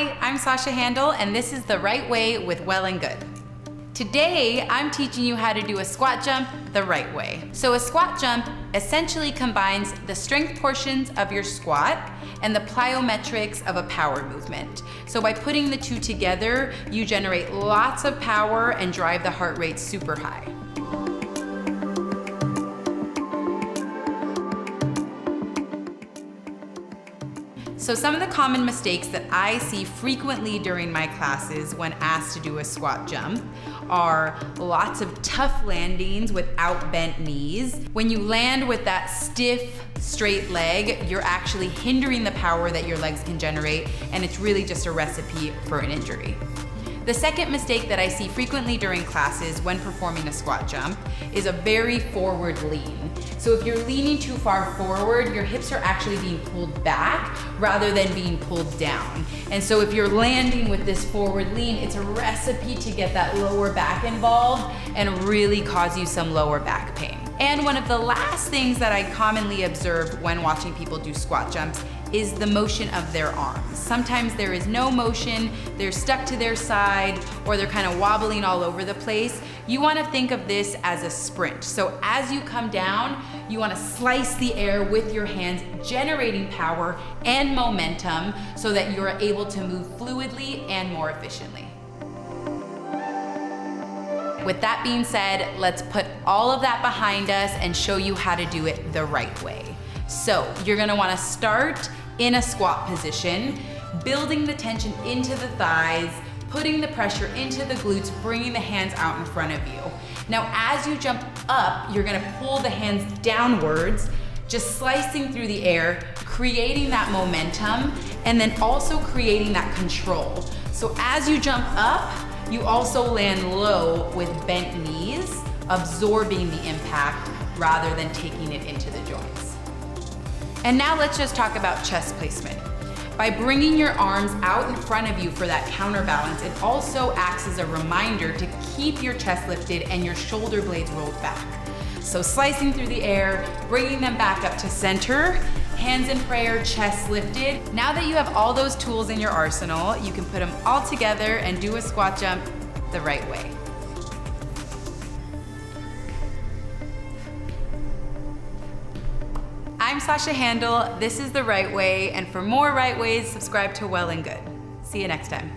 Hi, I'm Sashah Handal, and this is The Right Way with Well+Good. Today, I'm teaching you how to do a squat jump the right way. So a squat jump essentially combines the strength portions of your squat and the plyometrics of a power movement. So by putting the two together, you generate lots of power and drive the heart rate super high. So some of the common mistakes that I see frequently during my classes when asked to do a squat jump are lots of tough landings without bent knees. When you land with that stiff, straight leg, you're actually hindering the power that your legs can generate, and it's really just a recipe for an injury. The second mistake that I see frequently during classes when performing a squat jump is a very forward lean. So if you're leaning too far forward, your hips are actually being pulled back rather than being pulled down. And so if you're landing with this forward lean, it's a recipe to get that lower back involved and really cause you some lower back pain. And one of the last things that I commonly observe when watching people do squat jumps is the motion of their arms. Sometimes there is no motion, they're stuck to their side, or they're kind of wobbling all over the place. You wanna think of this as a sprint. So as you come down, you wanna slice the air with your hands, generating power and momentum so that you're able to move fluidly and more efficiently. With that being said, let's put all of that behind us and show you how to do it the right way. So you're gonna wanna start in a squat position, building the tension into the thighs, putting the pressure into the glutes, bringing the hands out in front of you. Now, as you jump up, you're gonna pull the hands downwards, just slicing through the air, creating that momentum, and then also creating that control. So as you jump up, you also land low with bent knees, absorbing the impact rather than taking it into the joints. And now let's just talk about chest placement. By bringing your arms out in front of you for that counterbalance, it also acts as a reminder to keep your chest lifted and your shoulder blades rolled back. So slicing through the air, bringing them back up to center, hands in prayer, chest lifted. Now that you have all those tools in your arsenal, you can put them all together and do a squat jump the right way. I'm Sashah Handal, this is The Right Way, and for more right ways, subscribe to Well+Good. See you next time.